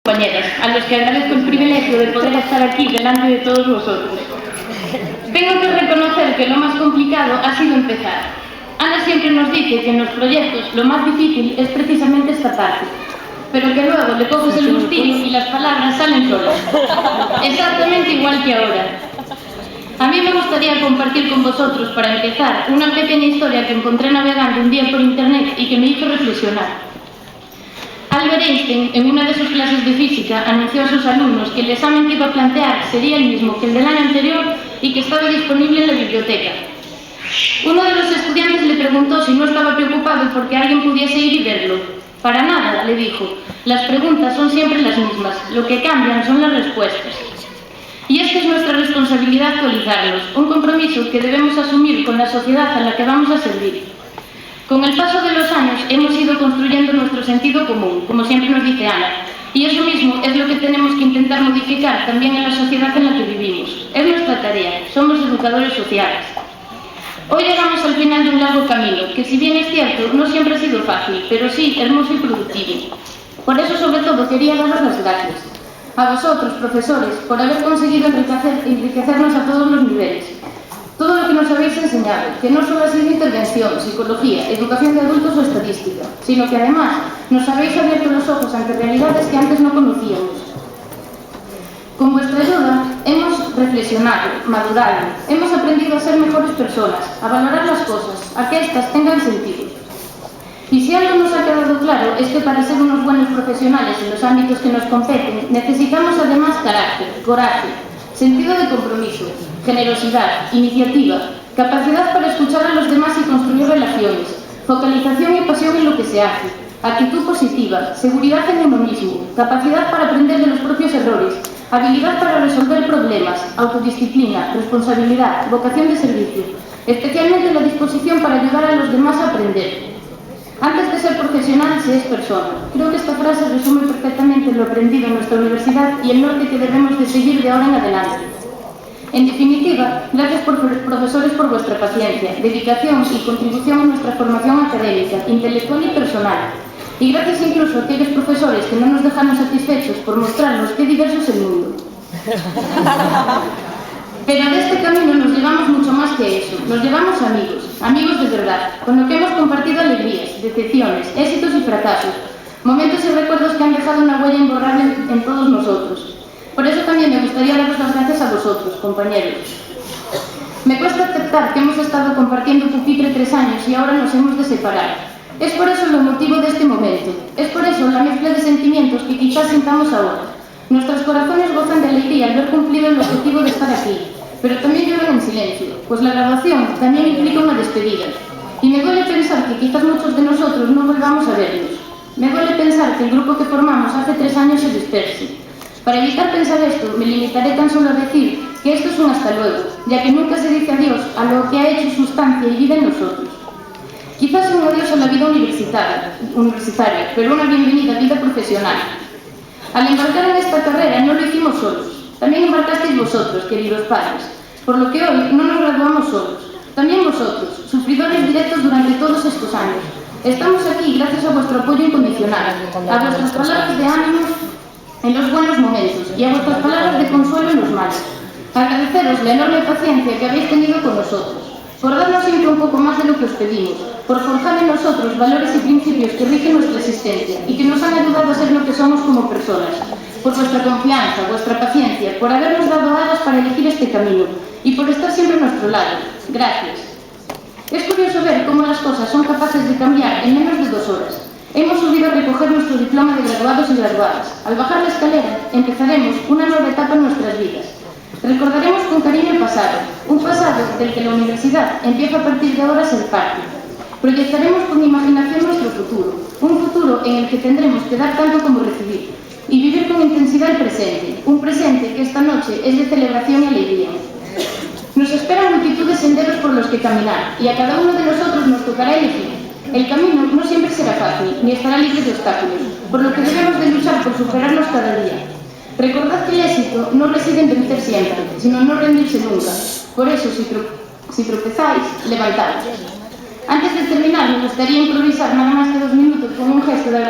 compañeras, a los que agradezco el privilegio de poder estar aquí delante de todos vosotros. Tengo que reconocer que lo más complicado ha sido empezar. Ana siempre nos dice que en los proyectos lo más difícil es precisamente esta parte, pero que luego le coges el gustillo y las palabras salen solas. Exactamente igual que ahora. A mí me gustaría compartir con vosotros, para empezar, una pequeña historia que encontré navegando un día por internet y que me hizo reflexionar. Albert Einstein, en una de sus clases de física, anunció a sus alumnos que el examen que iba a plantear sería el mismo que el del año anterior y que estaba disponible en la biblioteca. Uno de los estudiantes le preguntó si no estaba preocupado porque alguien pudiese ir y verlo. Para nada, le dijo. Las preguntas son siempre las mismas, lo que cambian son las respuestas. Y es que es nuestra responsabilidad actualizarlos, un compromiso que debemos asumir con la sociedad a la que vamos a servir. Con el paso de los años hemos ido construyendo nuestro sentido común, como siempre nos dice Ana, y eso mismo es lo que tenemos que intentar modificar también en la sociedad en la que vivimos. Es nuestra tarea, somos educadores sociales. Hoy llegamos al final de un largo camino, que si bien es cierto, no siempre ha sido fácil, pero sí hermoso y productivo. Por eso, sobre todo, quería daros las gracias. A vosotros, profesores, por haber conseguido enriquecernos a todos los niveles. Todo lo que nos habéis enseñado, que no solo ha sido intervención, psicología, educación de adultos o estadística, sino que además nos habéis abierto los ojos ante realidades que antes no conocíamos. Con vuestra ayuda hemos reflexionado, madurado, hemos aprendido a ser mejores personas, a valorar las cosas, a que éstas tengan sentido. Y si algo nos ha quedado claro es que para ser unos buenos profesionales en los ámbitos que nos competen, necesitamos además carácter, coraje, sentido de compromiso, generosidad, iniciativa, capacidad para escuchar a los demás y construir relaciones, focalización y pasión en lo que se hace, actitud positiva, seguridad en uno mismo, capacidad para aprender de los propios errores, habilidad para resolver problemas, autodisciplina, responsabilidad, vocación de servicio, especialmente la disposición para ayudar a los demás a aprender. Antes de ser profesional se es persona. Creo que esta frase resume perfectamente lo aprendido en nuestra universidad y el norte que debemos de seguir de ahora en adelante. En definitiva, gracias profesores por vuestra paciencia, dedicación y contribución a nuestra formación académica, intelectual y personal. Y gracias incluso a aquellos profesores que no nos dejaron satisfechos por mostrarnos qué diverso es el mundo. Pero de este camino nos llevamos mucho más que eso. Nos llevamos amigos, amigos de verdad, con lo que hemos compartido alegrías, decepciones, éxitos y fracasos, momentos y recuerdos que han dejado una huella imborrable en todos nosotros. Por eso también me gustaría daros las gracias a vosotros, compañeros. Me cuesta aceptar que hemos estado compartiendo pupitre 3 años y ahora nos hemos de separar. Es por eso lo motivo de este momento. Es por eso la mezcla de sentimientos que quizás sintamos ahora. Nuestros corazones gozan de alegría al ver cumplido el objetivo de estar aquí, pero también lloran en silencio, pues la graduación también implica una despedida. Y me duele pensar que quizás muchos de nosotros no volvamos a vernos. Me duele pensar que el grupo que formamos hace 3 años se disperse. Para evitar pensar esto, me limitaré tan solo a decir que esto es un hasta luego, ya que nunca se dice adiós a lo que ha hecho sustancia y vida en nosotros. Quizás un adiós a la vida universitaria, pero una bienvenida a vida profesional. Al embarcar en esta carrera no lo hicimos solos. También embarcasteis vosotros, queridos padres, por lo que hoy no nos graduamos solos. También vosotros, sufridores directos durante todos estos años. Estamos aquí gracias a vuestro apoyo incondicional, a vuestras palabras de ánimo en los buenos momentos y a vuestras palabras de consuelo en los malos. Agradeceros la enorme paciencia que habéis tenido con nosotros, por darnos siempre un poco más de lo que os pedimos, por forjar en nosotros valores y principios que rigen nuestra existencia y que nos han ayudado a ser lo que somos como personas, por vuestra confianza, vuestra paciencia, por habernos dado alas para elegir este camino y por estar siempre a nuestro lado. Gracias. Es curioso ver cómo las cosas son capaces de cambiar en menos de 2 horas. Hemos subido a recoger nuestro diploma de graduados y graduadas. Al bajar la escalera, empezaremos una nueva etapa en nuestras vidas. Recordaremos con cariño el pasado, un pasado del que la universidad empieza a partir de ahora a ser parte. Proyectaremos con imaginación nuestro futuro, un futuro en el que tendremos que dar tanto como recibir, y vivir con intensidad el presente, un presente que esta noche es de celebración y alegría. Nos esperan multitud de senderos por los que caminar, y a cada uno de nosotros nos tocará elegir. El camino no siempre será fácil, ni estará libre de obstáculos, por lo que debemos de luchar por superarlos cada día. Recordad que el éxito no reside en vencer siempre, sino en no rendirse nunca. Por eso, si tropezáis, levantaos. Antes de terminar, me gustaría improvisar nada más que 2 minutos con un gesto de agradecimiento.